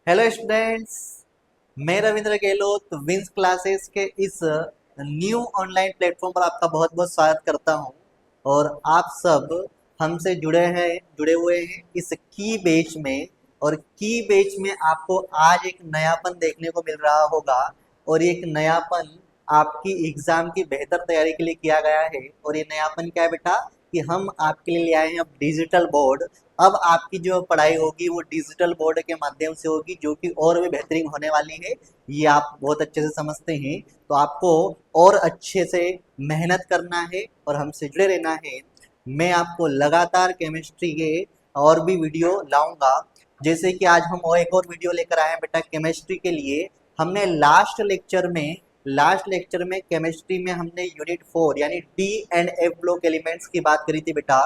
Hello students. मैं Ravindra Gehlot wins classes के इस न्यू ऑनलाइन प्लेटफॉर्म पर आपका बहुत बहुत स्वागत करता हूं। और आप सब हमसे जुड़े हुए हैं इस की बैच में। और की बैच में आपको आज एक नयापन देखने को मिल रहा होगा। और एक नयापन आपकी एग्जाम की बेहतर तैयारी के लिए किया गया है। और ये नयापन क्या है बेटा कि हम आपके लिए ले आए हैं अब डिजिटल बोर्ड। अब आपकी जो पढ़ाई होगी वो डिजिटल बोर्ड के माध्यम से होगी, जो कि और भी बेहतरीन होने वाली है। ये आप बहुत अच्छे से समझते हैं। तो आपको और अच्छे से मेहनत करना है और हमसे जुड़े रहना है। मैं आपको लगातार केमिस्ट्री के और भी वीडियो लाऊंगा। जैसे कि आज हम और एक और वीडियो लेकर आए हैं बेटा केमिस्ट्री के लिए। हमने लास्ट लेक्चर में केमिस्ट्री में हमने यूनिट 4 यानी D and F block elements की बात करी थी बेटा।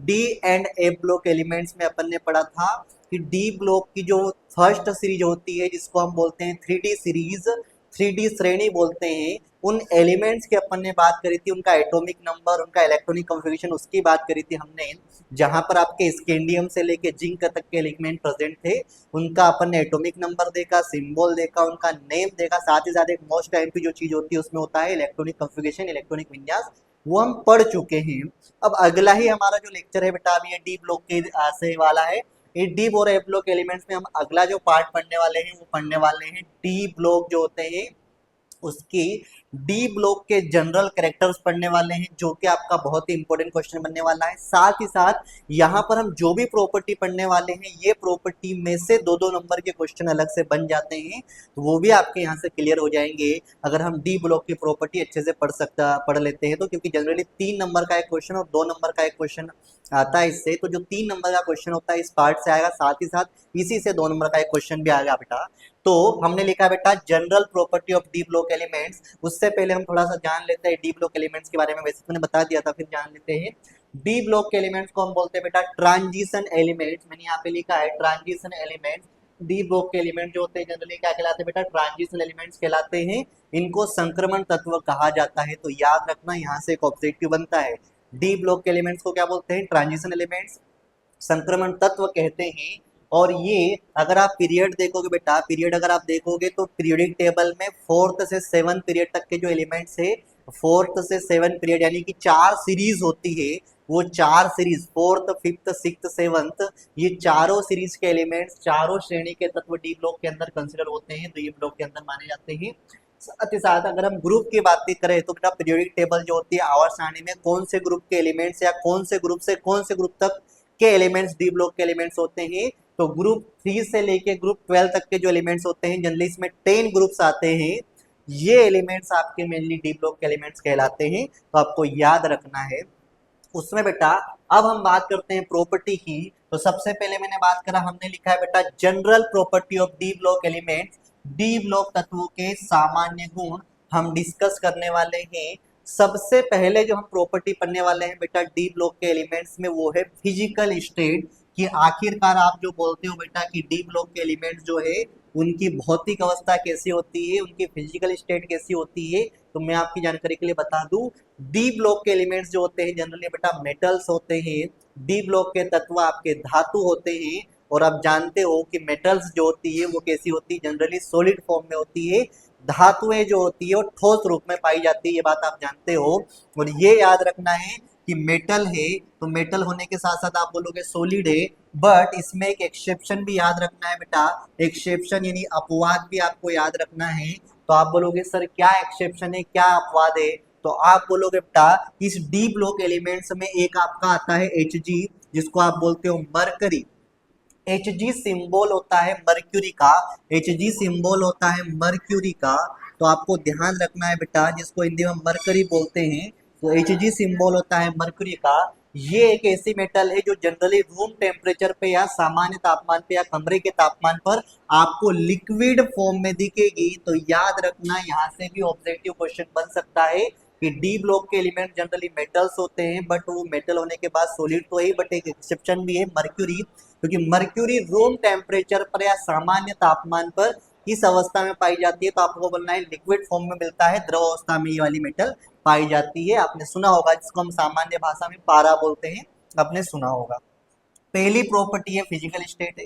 D and F block elements में अपन ने पढ़ा था कि डी ब्लॉक की जो फर्स्ट सीरीज होती है जिसको हम बोलते हैं 3D सीरीज, 3D श्रेणी बोलते हैं, उन एलिमेंट्स की अपन ने बात करी थी, उनका एटॉमिक नंबर, उनका इलेक्ट्रॉनिक कॉन्फ़िगरेशन, उसकी बात करी थी हमने। जहां पर आपके स्कैंडियम से लेके जिंक तक के एलिमेंट प्रेजेंट थे, उनका अपन ने एटॉमिक नंबर देखा, सिंबल देखा, उनका नेम देखा। साथ ही साथ एक मोस्ट टाइम की जो चीज होती है उसमें होता है इलेक्ट्रॉनिक कॉन्फ़िगरेशन, इलेक्ट्रॉनिक विन्यास, वो हम पढ़ चुके हैं। अब अगला ही हमारा जो लेक्चर है बेटा अभी ये डी ब्लॉक के से वाला है। ये डी और एफ ब्लॉक एलिमेंट्स में हम अगला जो पार्ट पढ़ने वाले हैं वो पढ़ने वाले हैं डी ब्लॉक जो होते हैं उसकी डी ब्लॉक के जनरल कैरेक्टर्स पढ़ने वाले हैं, जो कि आपका बहुत ही इंपॉर्टेंट क्वेश्चन बनने वाला है। साथ ही साथ यहाँ पर हम जो भी प्रॉपर्टी पढ़ने वाले हैं ये प्रॉपर्टी में से दो दो नंबर के क्वेश्चन अलग से बन जाते हैं, तो वो भी आपके यहाँ से क्लियर हो जाएंगे अगर हम डी ब्लॉक की प्रॉपर्टी अच्छे से पढ़ लेते हैं तो। क्योंकि जनरली 3 नंबर का एक क्वेश्चन और 2 नंबर का एक क्वेश्चन आता है इससे, तो जो 3 नंबर का क्वेश्चन होता है इस पार्ट से आएगा, साथ ही साथ इसी से 2 नंबर का एक क्वेश्चन भी आएगा बेटा। तो हमने लिखा बेटा general property of D block elements. उससे पहले हम थोड़ा सा जान लेते हैं डी ब्लॉक एलिमेंट्स के बारे में, वैसे मैंने बता दिया था, फिर जान लेते हैं। डी ब्लॉक के एलिमेंट्स को हम बोलते हैं बेटा ट्रांजिशन एलिमेंट्स। मैंने यहाँ पे लिखा है ट्रांजिशन एलिमेंट्स। डी ब्लॉक के एलिमेंट जो होते हैं जनरली क्या कहलाते हैं बेटा, ट्रांजिशन एलिमेंट्स कहलाते हैं। इनको संक्रमण तत्व कहा जाता है, तो याद रखना यहाँ से एक ऑब्जेक्टिव बनता है। डी ब्लॉक के एलिमेंट्स को क्या बोलते हैं, ट्रांजिशन एलिमेंट्स, संक्रमण तत्व कहते हैं। और ये अगर आप पीरियड देखोगे बेटा, पीरियड अगर आप देखोगे तो पीरियोडिक टेबल में 4th से 7th पीरियड तक के जो एलिमेंट्स है, 4th से 7th पीरियड यानी कि 4 सीरीज होती है, वो 4 series 4th 5th 6th 7th, ये चारों सीरीज के एलिमेंट्स, चारों श्रेणी के तत्व डी ब्लॉक के अंदर कंसिडर होते हैं, तो ये ब्लॉक के अंदर माने जाते हैं। साथ ही साथ अगर हम ग्रुप की बात करें तो बेटा पीरियोडिक टेबल जो होती है आवर्त सारणी में कौन से ग्रुप के एलिमेंट्स या कौन से ग्रुप से कौन से ग्रुप तक के एलिमेंट्स डी ब्लॉक के एलिमेंट्स होते हैं, तो ग्रुप 3 से लेके ग्रुप 12 तक के जो एलिमेंट्स होते हैं, जनरली इसमें 10 ग्रुप्स आते हैं, ये एलिमेंट्स आपके मेनली डी ब्लॉक के एलिमेंट्स कहलाते हैं, तो आपको याद रखना है उसमें बेटा। अब हम बात करते हैं प्रॉपर्टी की। तो सबसे पहले मैंने बात करा, हमने लिखा है बेटा general property of D block elements. D block तत्वों के सामान्य गुण हम डिस्कस करने वाले हैं। सबसे पहले जो हम प्रॉपर्टी पढ़ने वाले हैं बेटा डी ब्लॉक के एलिमेंट्स में वो है फिजिकल स्टेट, कि आखिरकार आप जो बोलते हो बेटा कि डी ब्लॉक के एलिमेंट्स जो है उनकी भौतिक अवस्था कैसी होती है, उनकी फिजिकल स्टेट कैसी होती है। तो मैं आपकी जानकारी के लिए बता दूं, डी ब्लॉक के एलिमेंट्स जो होते हैं जनरली बेटा मेटल्स होते हैं। डी ब्लॉक के तत्व आपके धातु होते हैं। और आप जानते हो कि मेटल्स जो होती है वो कैसी होती है, जनरली सॉलिड फॉर्म में होती है। धातुएं जो होती है वो ठोस रूप में पाई जाती है, ये बात आप जानते हो। और ये याद रखना है कि मेटल है तो मेटल होने के साथ साथ आप बोलोगे सॉलिड है, बट इसमें एक एक्सेप्शन भी याद रखना है बेटा। एक्सेप्शन यानी अपवाद भी आपको याद रखना है। तो आप बोलोगे सर क्या एक्सेप्शन है, क्या अपवाद है, तो आप बोलोगे बेटा इस डी ब्लॉक एलिमेंट्स में एक आपका आता है Hg, जिसको आप बोलते हो मरकरी। Hg सिंबल होता है मर्क्यूरी का, Hg सिंबल होता है मर्क्यूरी का। तो आपको ध्यान रखना है बेटा, जिसको हिंदी में मरकरी बोलते हैं, तो Hg सिंबल होता है मर्क्यूरी का। ये एक ऐसी मेटल है जो जनरली रूम टेम्परेचर पे या सामान्य तापमान पे या कमरे के तापमान पर आपको लिक्विड फॉर्म में दिखेगी। तो याद रखना यहाँ से भी ऑब्जेक्टिव क्वेश्चन बन सकता है कि डी ब्लॉक के एलिमेंट जनरली मेटल्स होते हैं, बट वो मेटल होने के बाद सॉलिड तो है, बट एक एक्सेप्शन भी है मर्क्यूरी, क्योंकि मर्क्यूरी रूम टेम्परेचर पर या सामान्य तापमान पर इस अवस्था में पाई जाती है। तो आपको बोलना है लिक्विड फॉर्म में मिलता है, द्रव अवस्था में ये वाली मेटल पाई जाती है। आपने सुना होगा जिसको हम सामान्य भाषा में पारा बोलते हैं, आपने सुना होगा। पहली प्रॉपर्टी है फिजिकल स्टेट है।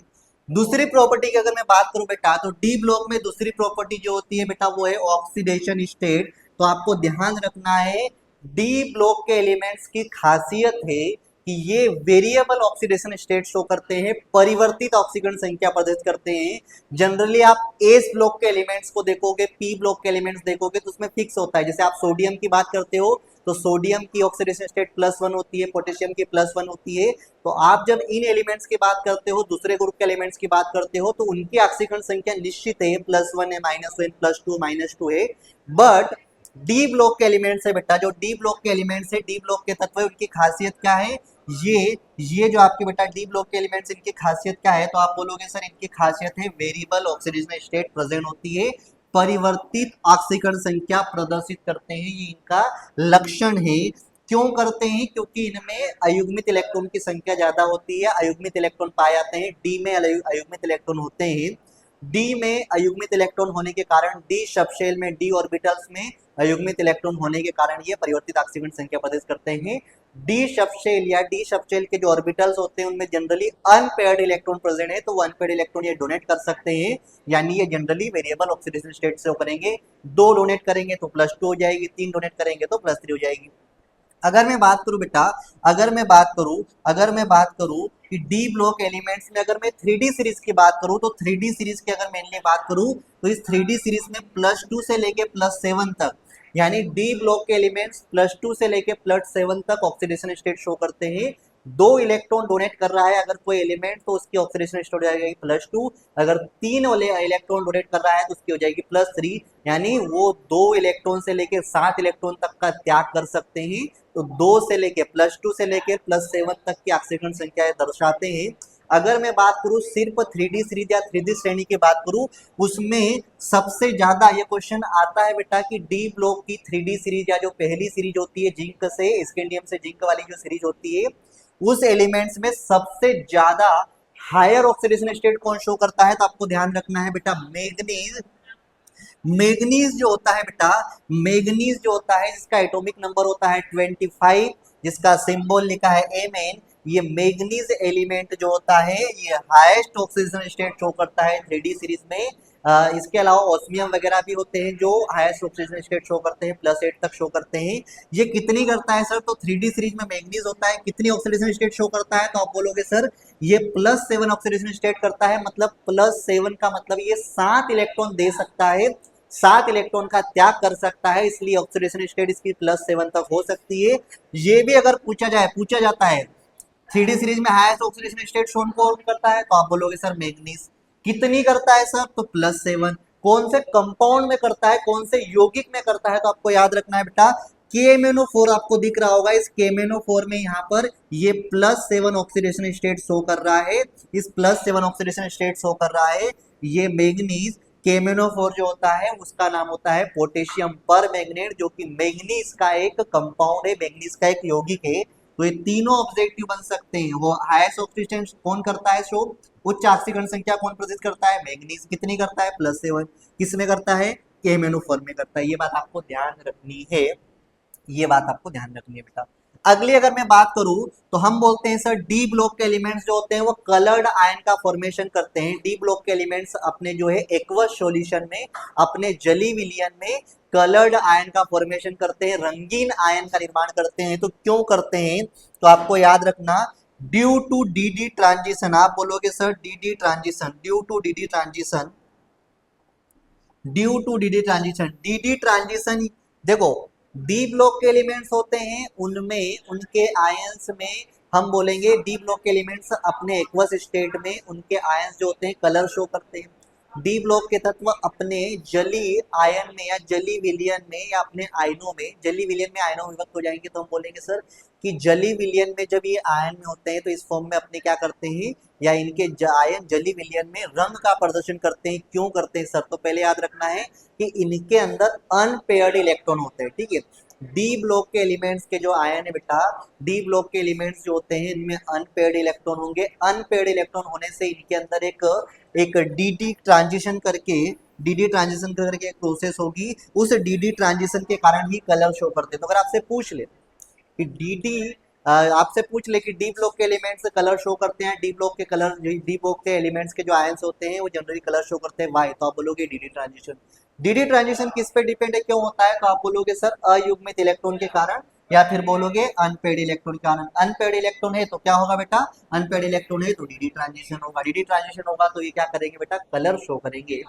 दूसरी प्रॉपर्टी की अगर मैं बात करूं बेटा, तो डी ब्लॉक में दूसरी प्रॉपर्टी जो होती है बेटा वो है ऑक्सीडेशन स्टेट। तो आपको ध्यान रखना है, डी ब्लॉक के एलिमेंट्स की खासियत है कि ये वेरिएबल ऑक्सीडेशन स्टेट शो करते हैं, परिवर्तित ऑक्सीकरण संख्या प्रदर्शित करते हैं। जनरली आप एस ब्लॉक के एलिमेंट्स को देखोगे, पी ब्लॉक के एलिमेंट्स देखोगे तो उसमें फिक्स होता है। जैसे आप सोडियम की बात करते हो तो सोडियम की ऑक्सीडेशन स्टेट +1 होती है, पोटेशियम की +1 होती है। तो आप जब इन एलिमेंट्स की बात करते हो, दूसरे ग्रुप के एलिमेंट्स की बात करते हो, तो उनकी ऑक्सीकरण संख्या निश्चित है, +1 है, -1, +2, -2 है। बट डी ब्लॉक के एलिमेंट्स है बेटा, जो डी ब्लॉक के एलिमेंट्स है, डी ब्लॉक के तत्व है, उनकी खासियत क्या है? ये जो आपके बेटा डी ब्लॉक के एलिमेंट्स, इनकी खासियत क्या है? तो आप बोलोगे सर इनकी खासियत है वेरिएबल ऑक्सीडेशन स्टेट प्रेजेंट होती है, परिवर्तित ऑक्सीकरण संख्या प्रदर्शित करते हैं, ये इनका लक्षण है। क्यों करते हैं? क्योंकि इनमें अयुग्मित इलेक्ट्रॉन की संख्या ज्यादा होती है, अयुग्मित इलेक्ट्रॉन पाए जाते हैं, डी में अयुग्मित इलेक्ट्रॉन होते हैं। डी में अयुग्मित इलेक्ट्रॉन होने के कारण, डी सबशेल में, डी ऑर्बिटल्स में अयुग्मित इलेक्ट्रॉन होने के कारण ये परिवर्तित ऑक्सीकरण संख्या प्रदर्शित करते हैं। डी सबशेल या डी सबशेल के जो ऑर्बिटल्स होते हैं उनमें जनरली अनपेयर्ड इलेक्ट्रॉन प्रेजेंट है, तो वो अनपेयर्ड इलेक्ट्रॉन ये डोनेट कर सकते हैं, यानी ये जनरली वेरिएबल ऑक्सीडेशन स्टेट से करेंगे। 2 डोनेट करेंगे तो +2 हो जाएगी, 3 डोनेट करेंगे तो +3 हो जाएगी। अगर मैं बात करूं बेटा, अगर मैं बात करूं कि डी ब्लॉक एलिमेंट्स में अगर मैं 3D सीरीज की बात करूं, तो 3D सीरीज की अगर मेनली बात करूं तो इस 3D सीरीज में +2 से लेके +7 तक, यानी डी ब्लॉक के एलिमेंट्स +2 से लेके +7 तक ऑक्सीडेशन स्टेट शो करते हैं। 2 इलेक्ट्रॉन डोनेट कर रहा है अगर कोई एलिमेंट, तो उसकी ऑक्सीडेशन स्टेट हो जाएगी +2। अगर 3 इलेक्ट्रॉन डोनेट कर रहा है तो उसकी हो जाएगी +3, यानी वो 2 इलेक्ट्रॉन से लेके 7 इलेक्ट्रॉन तक का त्याग कर सकते हैं। तो 2 से लेके +2 से लेके +7 तक की ऑक्सीकरण संख्याएं दर्शाते हैं। अगर मैं बात करूं सिर्फ 3D सीरीज या 3D श्रेणी की बात करूं, उसमें सबसे ज्यादा ये क्वेश्चन आता है बेटा कि डी ब्लॉक की 3D सीरीज या जो पहली सीरीज होती है जिंक से, स्कैंडियम से जिंक वाली जो सीरीज होती है, उस एलिमेंट्स में सबसे ज्यादा हायर ऑक्सीडेशन स्टेट कौन शो करता है? तो आपको ध्यान रखना है बेटा, मैग्नीज। मैग्नीज जो होता है बेटा, मैग्नीज जो होता है जिसका एटॉमिक नंबर होता है 25, जिसका सिंबल लिखा है Mn, ये मैग्नीज एलिमेंट जो होता है ये हाईएस्ट ऑक्सीडेशन स्टेट शो करता है 3D सीरीज में। इसके अलावा ऑस्मियम वगैरह भी होते हैं जो हाईएस्ट ऑक्सीडेशन स्टेट शो करते हैं, +8 तक शो करते हैं। ये कितनी करता है सर? तो 3D सीरीज में मैग्नीज होता है, कितनी ऑक्सीडेशन स्टेट शो करता है? तो आप बोलोगे सर ये +7 ऑक्सीडेशन स्टेट करता है, मतलब +7 का मतलब ये 7 इलेक्ट्रॉन दे सकता है, 7 इलेक्ट्रॉन का त्याग कर सकता है, इसलिए ऑक्सीडेशन स्टेट इसकी +7 तक हो सकती है। ये भी अगर पूछा जाता है 3D सीरीज में हाईएस्ट ऑक्सीडेशन स्टेट शोन कौन करता है, तो आप बोलोगे सर मैग्नीज। कितनी करता है सर? तो +7। कौन से कंपाउंड में करता है, कौन से यौगिक में करता है? तो आपको याद रखना है बेटा, KMnO4 आपको दिख रहा होगा, इस KMnO4 में यहाँ पर ये +7 ऑक्सीडेशन स्टेट शो कर रहा है, इस +7 ऑक्सीडेशन स्टेट शो कर रहा है ये मैग्नीज। KMnO4 जो होता है उसका नाम होता है पोटेशियम पर मैग्नेट, जो कि मैग्नीज का एक कंपाउंड है, मैग्नीज का एक यौगिक है। तो ये तीनों ऑब्जेक्टिव बन सकते हैं। वो हाईएस्ट ऑक्सीडेशन कौन करता है शो? उच्च ऑक्सीकरण संख्या कौन प्रदर्शित करता है? मैग्नीज। कितनी करता है? +7। किस में करता है? KMnO4 में करता है। ये बात आपको ध्यान रखनी है, ये बात आपको ध्यान रखनी है बेटा। अगली अगर मैं बात करूं तो हम बोलते हैं सर डी ब्लॉक के एलिमेंट्स जो होते हैं वो कलर्ड आयन का फॉर्मेशन करते हैं। डी ब्लॉक के एलिमेंट्स अपने जो है एक्वस सॉल्यूशन में, अपने जली विलियन में कलर्ड आयन का फॉर्मेशन करते हैं, रंगीन आयन का निर्माण करते हैं। तो क्यों करते हैं? तो आपको याद रखना, ड्यू टू डी ट्रांजिशन। आप बोलोगे sir d transition, due to d transition, due to d transition. D transition देखो, डी ब्लॉक के एलिमेंट्स होते हैं उनमें, उनके आयंस में हम बोलेंगे डी ब्लॉक के एलिमेंट्स अपने एक्वस स्टेट में उनके आयंस जो होते हैं कलर शो करते हैं। डी ब्लॉक के तत्व अपने जली आयन में या जली विलियन में या अपने आयनों में, जली विलियन में आयनों में विभक्त हो जाएंगे तो हम बोलेंगे सर कि जली विलियन में जब ये आयन में होते हैं तो इस फॉर्म में अपने क्या करते हैं, या इनके आयन जली विलियन में रंग का प्रदर्शन करते हैं। क्यों करते हैं सर? तो पहले याद रखना है कि इनके अंदर अनपेयर्ड इलेक्ट्रॉन होते हैं, ठीक है। डी ब्लॉक के एलिमेंट्स के जो आयन है बेटा, डी ब्लॉक के एलिमेंट्स जो होते हैं इनमें अनपेयर्ड इलेक्ट्रॉन होंगे। अनपेयर्ड इलेक्ट्रॉन होने से इनके अंदर एक डी ट्रांजिशन करके, डी ट्रांजिशन करके एक प्रोसेस होगी, उस डी ट्रांजिशन के कारण ही कलर शो करते हैं। तो अगर आपसे पूछ ले कि डी आपसे पूछ ले कि डी ब्लॉक के एलिमेंट्स कलर शो करते हैं, डी ब्लॉक के कलर, डी ब्लॉक के एलिमेंट्स के जो आयंस होते हैं वो जनरली कलर शो करते हैं वाई, तो आप बोलोगे डीडी ट्रांजिशन। डीडी ट्रांजिशन किस पे डिपेंड है, क्यों होता है, तो आप बोलोगे सर अयुग्मित इलेक्ट्रॉन के कारण, या फिर बोलोगे अनपेड इलेक्ट्रॉन के कारण। अनपेड इलेक्ट्रॉन है तो क्या होगा बेटा, अनपेड इलेक्ट्रॉन है तो डीडी ट्रांजिशन होगा। डीडी ट्रांजिशन होगा तो ये क्या करेंगे बेटा, कलर शो करेंगे,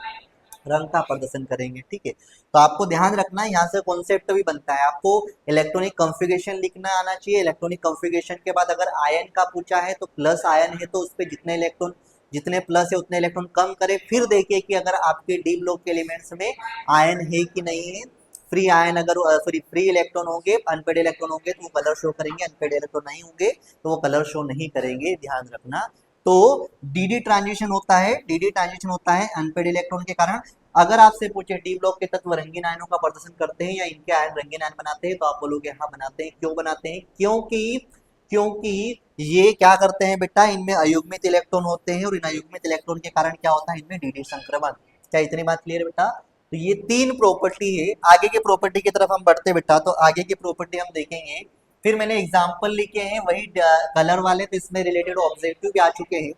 रंग का प्रदर्शन करेंगे। ठीक है, तो आपको ध्यान रखना है, यहाँ से कॉन्सेप्ट भी बनता है, आपको इलेक्ट्रॉनिक कॉन्फ़िगरेशन लिखना आना चाहिए। इलेक्ट्रॉनिक कॉन्फ़िगरेशन के बाद अगर आयन का पूछा है तो प्लस आयन है तो उस पर जितने इलेक्ट्रॉन, जितने प्लस है उतने इलेक्ट्रॉन कम करें, फिर देखिए कि अगर आपके डी ब्लॉक के एलिमेंट्स में आयन है कि नहीं है। फ्री आयन अगर सॉरी फ्री इलेक्ट्रॉन होंगे, अनपेड इलेक्ट्रॉन होंगे तो वो कलर शो करेंगे, अनपेड इलेक्ट्रॉन नहीं होंगे तो वो कलर शो नहीं करेंगे, ध्यान रखना। तो डीडी ट्रांजिशन होता है, डीडी ट्रांजिशन होता है अनपेड इलेक्ट्रॉन के कारण। अगर आपसे पूछे डी ब्लॉक के तत्व रंगीन आयनों का प्रदर्शन करते हैं या इनके आयन रंगीन आयन बनाते हैं, तो आप बोलोगे हाँ बनाते हैं। क्यों बनाते हैं, क्योंकि क्योंकि ये क्या करते हैं बेटा, इनमें अयुग्मित इलेक्ट्रॉन होते हैं और इन अयुग्मित इलेक्ट्रॉन के कारण क्या होता है, इनमें डीडी संक्रमण। क्या इतनी बात क्लियर है बेटा। तो ये तीन प्रॉपर्टी है। आगे की प्रॉपर्टी की तरफ हम बढ़ते बेटा, तो आगे की प्रॉपर्टी हम देखेंगे। फिर मैंने एग्जाम्पल लिखे हैं वही कलर वाले, तो इसमें रिलेटेड ऑब्जेक्टिव भी आ चुके हैं।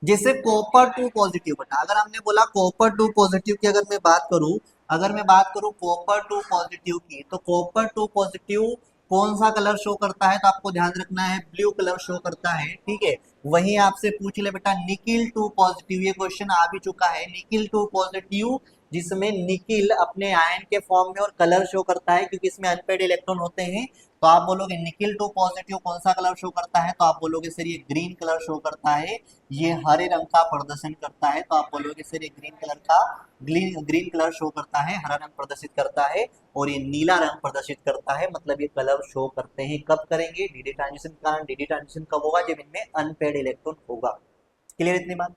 जैसे कॉपर टू पॉजिटिव बेटा, अगर हमने बोला कॉपर टू पॉजिटिव की अगर मैं बात करूं, अगर मैं बात करूं कॉपर टू पॉजिटिव की, तो कॉपर टू पॉजिटिव कौन सा कलर शो करता है, तो आपको ध्यान रखना है ब्लू कलर शो करता है। ठीक है, वहीं आपसे पूछ ले बेटा निकिल टू पॉजिटिव, ये क्वेश्चन आ भी चुका है, निकिल टू पॉजिटिव जिसमें निकिल अपने आयन के फॉर्म में और कलर शो करता है क्योंकि इसमें अनपेड इलेक्ट्रॉन होते हैं। तो आप बोलोगे निकिल टू पॉजिटिव कौन सा कलर शो करता है, तो आप बोलोगे सर ये ग्रीन कलर शो करता है, ये हरे रंग का प्रदर्शन करता है। तो आप बोलोगे सर ये ग्रीन कलर का, ग्रीन कलर शो करता है, हरा रंग प्रदर्शित करता है, और ये नीला रंग प्रदर्शित करता है, मतलब ये कलर शो करते हैं। कब करेंगे, डीडी ट्रांजिशन के कारण। डीडी ट्रांजिशन कब होगा, जब इनमें अनपेड इलेक्ट्रॉन होगा। क्लियर इतनी बात।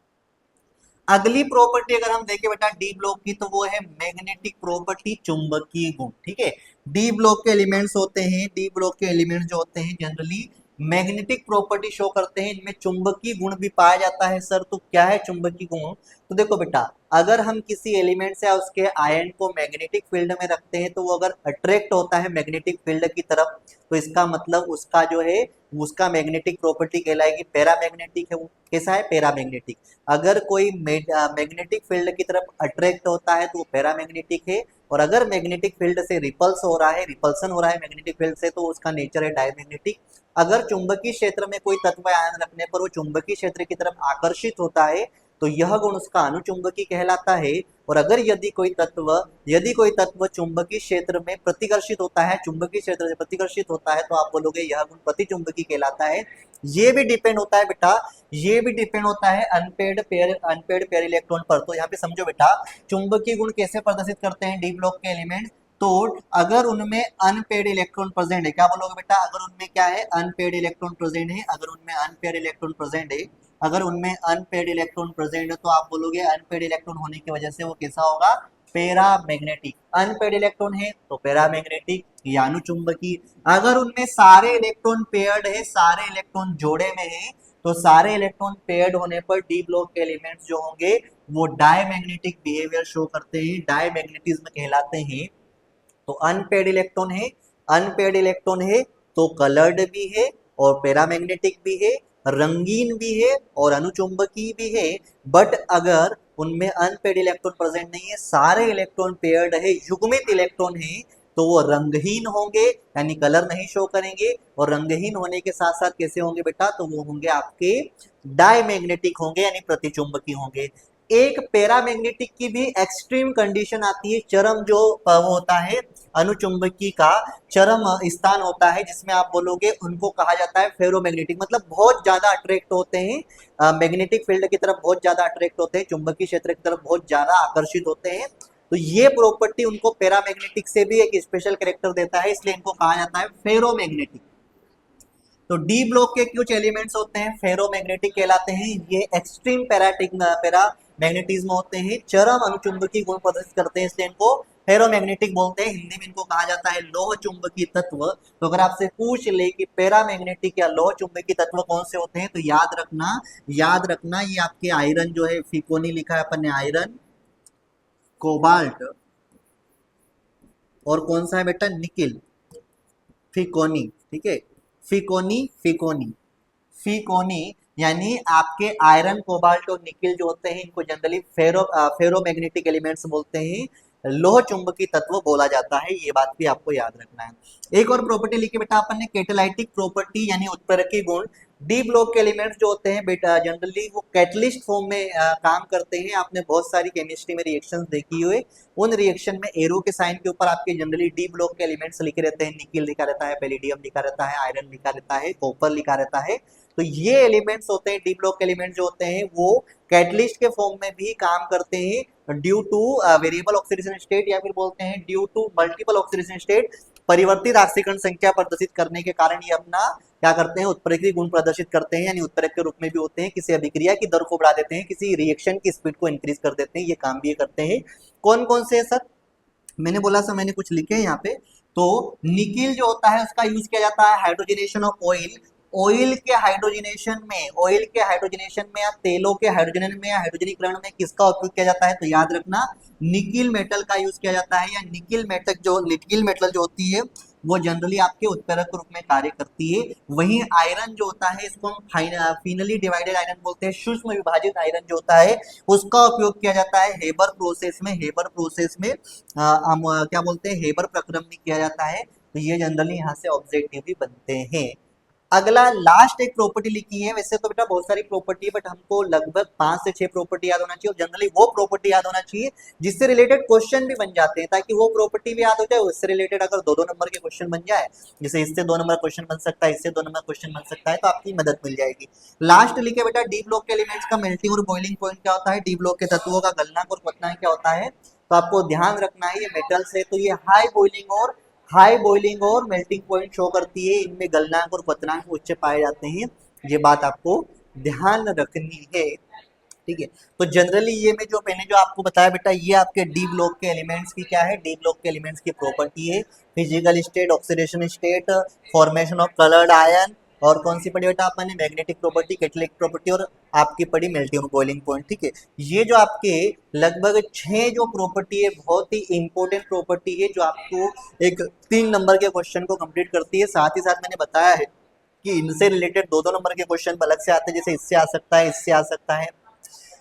अगली प्रॉपर्टी अगर हम देखें बेटा डी ब्लॉक की, तो वो है मैग्नेटिक प्रॉपर्टी, चुंबकीय गुण। ठीक है, डी ब्लॉक के एलिमेंट्स होते हैं, डी ब्लॉक के एलिमेंट्स जो होते हैं जनरली मैग्नेटिक प्रॉपर्टी शो करते हैं, इनमें चुंबकीय गुण भी पाया जाता है। सर तो क्या है चुंबकीय गुण, तो देखो बेटा अगर हम किसी एलिमेंट से उसके आयन को मैग्नेटिक फील्ड में रखते हैं, तो वो अगर अट्रैक्ट होता है मैग्नेटिक फील्ड की तरफ, तो इसका मतलब उसका जो है उसका मैग्नेटिक प्रॉपर्टी कहलाएगी पैरामैग्नेटिक है। वो कैसा है, पैरामैग्नेटिक। अगर कोई मैग्नेटिक फील्ड की तरफ अट्रैक्ट होता है तो वो पैरामैग्नेटिक है, और अगर मैग्नेटिक फील्ड से रिपल्स हो रहा है, रिपल्सन हो रहा है मैग्नेटिक फील्ड से, तो उसका नेचर है डायमैग्नेटिक। अगर चुंबकीय क्षेत्र में कोई तत्व आयन रखने पर वो चुंबकीय क्षेत्र की तरफ आकर्षित होता है, तो यह गुण उसका अनुचुंबकीय कहलाता है। और अगर यदि कोई तत्व चुंबकीय क्षेत्र में प्रतिकर्षित होता है, चुंबकीय क्षेत्र से प्रतिकर्षित होता है, तो आप बोलोगे यह गुण प्रतिचुंबकीय कहलाता है। ये भी डिपेंड होता है बेटा, ये भी डिपेंड होता है अनपेड पेयर इलेक्ट्रॉन पर। तो यहाँ पे समझो बेटा चुंबकीय गुण कैसे प्रदर्शित करते हैं डी ब्लॉक के एलिमेंट, तो अगर उनमें अनपेड इलेक्ट्रॉन प्रेजेंट है, क्या बोलोगे बेटा, अगर उनमें क्या है, अनपेड इलेक्ट्रॉन प्रेजेंट है, अगर उनमें अनपेड इलेक्ट्रॉन प्रेजेंट है, अगर उनमें अनपेड इलेक्ट्रॉन प्रेजेंट है, तो आप बोलोगे अनपेड इलेक्ट्रॉन होने की वजह से वो कैसा होगा, पैरामैग्नेटिक। अनपेड इलेक्ट्रॉन है तो पैरामैग्नेटिक या अनुचुंबकीय। अगर उनमें सारे इलेक्ट्रॉन पेयर्ड है, सारे इलेक्ट्रॉन जोड़े में है, तो सारे इलेक्ट्रॉन पेयर्ड होने पर डी ब्लॉक के एलिमेंट्स जो होंगे वो डायमैग्नेटिक बिहेवियर शो करते हैं, डायमैग्नेटिज्म कहलाते हैं। तो अनपेड इलेक्ट्रॉन है तो कलर्ड भी है और पैरामैग्नेटिक भी है, रंगीन भी है और अनुचुंबकीय भी है। बट अगर उनमें अनपेड इलेक्ट्रॉन प्रेजेंट नहीं है, सारे इलेक्ट्रॉन पेयर्ड है, युग्मित इलेक्ट्रॉन है, तो वो रंगहीन होंगे, यानी कलर नहीं शो करेंगे। और रंगहीन होने के साथ साथ कैसे होंगे बेटा, तो वो होंगे आपके डायमैग्नेटिक होंगे, यानी प्रतिचुंबकीय होंगे। एक पैरामैग्नेटिक की भी एक्सट्रीम कंडीशन आती है, चरम जो वो होता है अनुचुंबकीय का चरम स्थान होता है, जिसमें आप बोलोगे उनको कहा जाता है फेरोमैग्नेटिक, मतलब बहुत ज्यादा अट्रैक्ट होते हैं मैग्नेटिक फील्ड की तरफ, बहुत ज्यादा अट्रैक्ट होते हैं, चुंबकीय क्षेत्र की तरफ बहुत ज्यादा आकर्षित होते हैं। तो ये प्रॉपर्टी उनको पैरामैग्नेटिक से भी एक स्पेशल कैरेक्टर देता है, इसलिए इनको कहा जाता है फेरोमैग्नेटिक। तो डी ब्लॉक के कुछ एलिमेंट्स होते हैं फेरोमैग्नेटिक कहलाते हैं, ये एक्सट्रीम पैरामैग्नेटिज्म होते हैं, चरम अनुचुंबकीय गुण प्रदर्शित करते हैं, इसलिए इनको फेरोमैग्नेटिक बोलते हैं। हिंदी में इनको कहा जाता है लोह चुंबकीय तत्व। तो अगर आपसे पूछ ले कि पैरामैग्नेटिक या लोह चुंबकीय तत्व कौन से होते हैं, तो याद रखना ये आपके आयरन जो है, फिकोनी लिखा है अपन ने, आयरन, कोबाल्ट, और कौन सा है बेटा, निकिल, फिकोनी। ठीक है, फिकोनी फिकोनी फिकोनी यानी आपके आयरन कोबाल्ट और निकिल जो होते हैं इनको जनरली फेरोमैग्नेटिक एलिमेंट्स बोलते हैं, लोह चुंबकीय तत्व बोला जाता है, ये बात भी आपको याद रखना है। एक और प्रॉपर्टी लिखी बेटा अपन ने, कैटालाइटिक प्रॉपर्टी यानी उत्प्रेरकी गुण। डी ब्लॉक के एलिमेंट्स जो होते हैं बेटा जनरली वो कैटलिस्ट फॉर्म में काम करते हैं। आपने बहुत सारी केमिस्ट्री में रिएक्शंस देखी हुए, उन रिएक्शन में एरो के साइन के ऊपर आपके जनरली डी ब्लॉक के एलिमेंट्स लिखे रहते हैं, निकिल लिखा रहता है, पैलेडियम लिखा रहता है, आयरन लिखा रहता है, कॉपर लिखा रहता है। तो ये एलिमेंट्स होते हैं, डी ब्लॉक के एलिमेंट्स जो होते हैं वो कैटलिस्ट के फॉर्म में भी काम करते हैं due to variable oxidation state, या फिर बोलते हैं due to multiple oxidation state. परिवर्तित ऑक्सीकरण संख्या प्रदर्शित करने के कारण ये अपना क्या करते हैं, उत्प्रेरकी गुण प्रदर्शित करते हैं, यानी उत्प्रेरक के रूप में भी होते हैं, किसी अभिक्रिया की दर को बढ़ा देते हैं, किसी रिएक्शन की स्पीड को इंक्रीज कर देते हैं, ये काम भी ये करते हैं। कौन कौन से है सर? मैंने बोला सर, मैंने कुछ लिखे हैं यहाँ पे। तो निकिल जो होता है उसका यूज किया जाता है हाइड्रोजनेशन ऑफ ऑयल, ऑयल के हाइड्रोजनेशन में, ऑयल के हाइड्रोजनेशन में या तेलों के हाइड्रोजन में या हाइड्रोजनीकरण में किसका उपयोग किया जाता है? तो याद रखना निकिल मेटल का यूज किया जाता है, या निकिल मेटल जो होती है वो जनरली आपके उत्प्रेरक के रूप में कार्य करती है। वहीं आयरन जो होता है इसको हम फिनली डिवाइडेड आयरन बोलते हैं, सूक्ष्म विभाजित आयरन जो होता है उसका उपयोग किया जाता है हेबर प्रोसेस में, हेबर प्रोसेस में हम क्या बोलते हैं, हेबर प्रक्रम में किया जाता है। तो ये जनरली यहाँ से ऑब्जेक्टिव भी बनते हैं। अगला लास्ट एक प्रॉपर्टी लिखी है, वैसे तो बेटा बहुत सारी प्रॉपर्टी है बट हमको लगभग 5 से 6 प्रॉपर्टी याद होना चाहिए, और जनरली वो प्रॉपर्टी याद होना चाहिए जिससे रिलेटेड क्वेश्चन भी बन जाते हैं, ताकि वो प्रॉपर्टी भी याद हो जाए, उससे रिलेटेड अगर 2-2 नंबर के क्वेश्चन बन जाए, जैसे इससे 2 नंबर क्वेश्चन बन सकता है, इससे 2 नंबर क्वेश्चन बन सकता है, तो आपकी मदद मिल जाएगी। लास्ट लिखे बेटा डी ब्लॉक के एलिमेंट्स का मेल्टिंग और बॉइलिंग पॉइंट क्या होता है, डी ब्लॉक के तत्वों का गलनांक और क्वथनांक क्या होता है। तो आपको ध्यान रखना है, ये मेटल्स है तो ये हाई बॉइलिंग और मेल्टिंग पॉइंट शो करती है, इनमें गलनांक और क्वथनांक उच्च पाए जाते हैं, ये बात आपको ध्यान रखनी है। ठीक है, तो जनरली ये मैं जो मैंने जो आपको बताया बेटा, ये आपके डी ब्लॉक के एलिमेंट्स की क्या है, डी ब्लॉक के एलिमेंट्स की प्रॉपर्टी है, physical state, oxidation state, formation of coloured ion, और कौन सी पढ़ी बेटा आपने, मैग्नेटिक प्रॉपर्टी, कैटालिटिक प्रॉपर्टी, और आपकी पढ़ी मेल्टिंग और बॉइलिंग पॉइंट। ठीक है, ये जो आपके लगभग 6 जो प्रॉपर्टी है बहुत ही इंपॉर्टेंट प्रॉपर्टी है, जो आपको एक 3 नंबर के क्वेश्चन को कंप्लीट करती है। साथ ही साथ मैंने बताया है कि इनसे रिलेटेड 2-2 नंबर के क्वेश्चन अलग से आते हैं, जैसे इससे आ सकता है, इससे आ सकता है,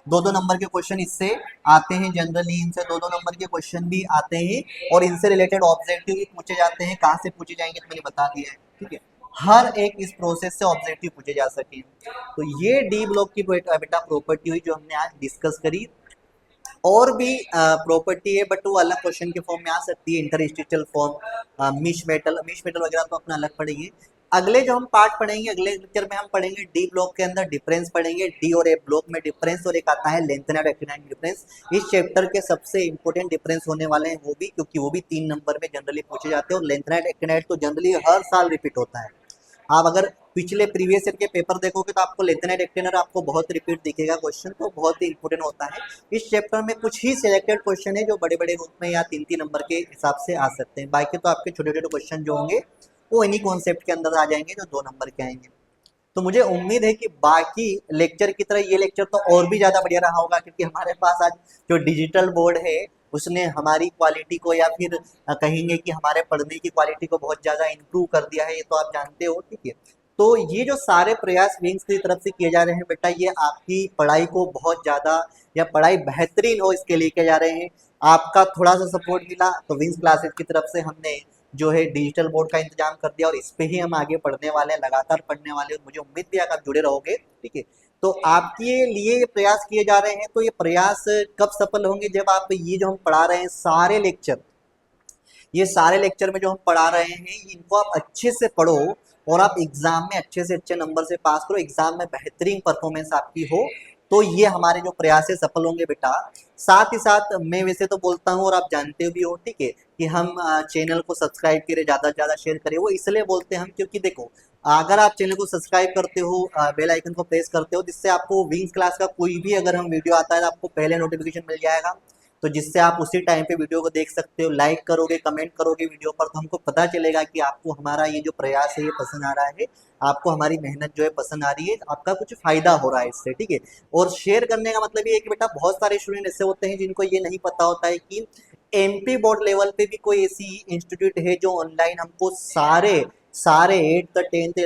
2-2 नंबर के क्वेश्चन इससे आते हैं, जनरली इनसे 2-2 नंबर के क्वेश्चन भी आते हैं, और इनसे रिलेटेड ऑब्जेक्टिव भी पूछे जाते हैं। कहाँ से पूछे जाएंगे तो मैंने बता दिया है। ठीक है, हर एक इस प्रोसेस से ऑब्जेक्टिव पूछे जा सके। तो ये डी ब्लॉक की बेटा प्रॉपर्टी हुई जो हमने आज डिस्कस करी। और भी प्रॉपर्टी है बट वो अलग क्वेश्चन के फॉर्म में आ सकती है, इंटरस्टिशियल फॉर्म, मिश मेटल वगैरह तो अपना अलग पढ़ेंगे। अगले जो हम पार्ट पढ़ेंगे, अगले लेक्चर में हम पढ़ेंगे डी ब्लॉक के अंदर डिफरेंस पढ़ेंगे, डी और ए ब्लॉक में डिफरेंस, और एक आता है लेंथेनाइड एक्टिनाइड डिफरेंस। इस चैप्टर के सबसे इंपॉर्टेंट डिफरेंस होने वाले हैं वो भी, क्योंकि वो भी 3 नंबर में जनरली पूछे जाते हैं, और लेंथेनाइड एक्टिनाइड तो जनरली हर साल रिपीट होता है। आप अगर पिछले प्रीवियस ईयर के पेपर देखोगे तो आपको लेंथेनाइड एक्टिनाइड आपको बहुत रिपीट दिखेगा क्वेश्चन, तो बहुत ही इंपॉर्टेंट होता है। इस चैप्टर में कुछ ही सिलेक्टेड क्वेश्चन है जो बड़े बड़े रूप में या 3-3 नंबर के हिसाब से आ सकते हैं, बाकी तो आपके छोटे छोटे क्वेश्चन जो होंगे वो इन्हीं कॉन्सेप्ट के अंदर आ जाएंगे जो 2 नंबर के आएंगे। तो मुझे उम्मीद है कि बाकी लेक्चर की तरह ये लेक्चर तो और भी ज़्यादा बढ़िया रहा होगा, क्योंकि हमारे पास आज जो डिजिटल बोर्ड है उसने हमारी क्वालिटी को, या फिर कहेंगे कि हमारे पढ़ने की क्वालिटी को बहुत ज़्यादा इम्प्रूव कर दिया है, ये तो आप जानते हो। ठीक है, तो ये जो सारे प्रयास विंग्स की तरफ से किए जा रहे हैं बेटा, ये आपकी पढ़ाई को बहुत ज़्यादा, या पढ़ाई बेहतरीन हो इसके लिए किए जा रहे हैं। आपका थोड़ा सा सपोर्ट मिला तो विंग्स क्लासेस की तरफ से हमने जो है डिजिटल बोर्ड का इंतजाम कर दिया, और इस पे ही हम आगे पढ़ने वाले हैं, लगातार पढ़ने वाले हैं, और मुझे उम्मीद भी है आप जुड़े रहोगे। ठीक है, तो आपके लिए ये प्रयास किए जा रहे हैं, तो ये प्रयास कब सफल होंगे, जब आप ये जो हम पढ़ा रहे हैं सारे लेक्चर, ये सारे लेक्चर में जो हम पढ़ा रहे हैं इनको आप अच्छे से पढ़ो, और आप एग्जाम में अच्छे से अच्छे नंबर से पास करो, एग्जाम में बेहतरीन परफॉर्मेंस आपकी हो, तो ये हमारे जो प्रयास है सफल होंगे बेटा। साथ ही साथ मैं वैसे तो बोलता हूँ और आप जानते भी हो, ठीक है, कि हम चैनल को सब्सक्राइब करें, ज़्यादा से ज़्यादा शेयर करें। वो इसलिए बोलते हैं हम क्योंकि देखो, अगर आप चैनल को सब्सक्राइब करते हो, बेल आइकन को प्रेस करते हो, जिससे आपको विंग्स क्लास का कोई भी अगर हम वीडियो आता है तो आपको पहले नोटिफिकेशन मिल जाएगा, तो जिससे आप उसी टाइम पे वीडियो को देख सकते हो। लाइक करोगे, कमेंट करोगे वीडियो पर, तो हमको पता चलेगा कि आपको हमारा ये जो प्रयास है ये पसंद आ रहा है, आपको हमारी मेहनत जो है पसंद आ रही है, आपका कुछ फायदा हो रहा है इससे। ठीक है, और शेयर करने का मतलब ये है कि बेटा बहुत सारे स्टूडेंट ऐसे होते हैं जिनको ये नहीं पता होता है कि एमपी बोर्ड लेवल पे भी कोई ऐसी इंस्टीट्यूट है जो ऑनलाइन हमको सारे सारे 8th 10th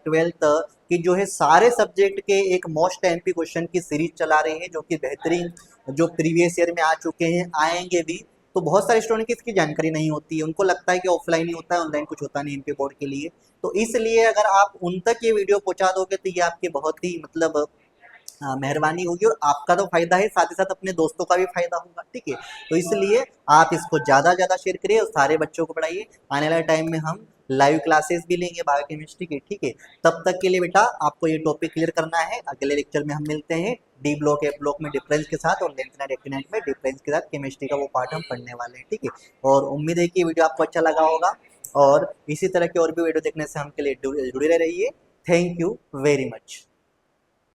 12th की जो है सारे सब्जेक्ट के एक मोस्ट एमपी क्वेश्चन की सीरीज चला रही है, जो कि बेहतरीन जो प्रीवियस ईयर में आ चुके हैं, आएंगे भी। तो बहुत सारे स्टूडेंट की इसकी जानकारी नहीं होती है, उनको लगता है कि ऑफलाइन ही होता है, ऑनलाइन कुछ होता नहीं एमपी बोर्ड के लिए। तो इसलिए अगर आप उन तक ये वीडियो पहुंचा दोगे तो ये आपके बहुत ही मतलब मेहरबानी होगी, और आपका तो फायदा है, साथ ही साथ अपने दोस्तों का भी फायदा होगा, ठीक है। तो इसलिए आप इसको ज़्यादा ज़्यादा शेयर करिए और सारे बच्चों को पढ़ाइए। आने वाले टाइम में हम लाइव क्लासेस भी लेंगे बायोकेमिस्ट्री की, ठीक है। तब तक के लिए बेटा आपको ये टॉपिक क्लियर करना है। अगले लेक्चर में हम मिलते हैं डी ब्लॉक एफ ब्लॉक में डिफरेंस के साथ, और लेंथ नाइट एक्टिनाइट में डिफरेंस के साथ केमिस्ट्री का वो पार्ट हम पढ़ने वाले हैं, ठीक है। और उम्मीद है कि ये वीडियो आपको अच्छा लगा होगा, और इसी तरह के और भी वीडियो देखने से हम के लिए जुड़े रहिए। Thank you very much.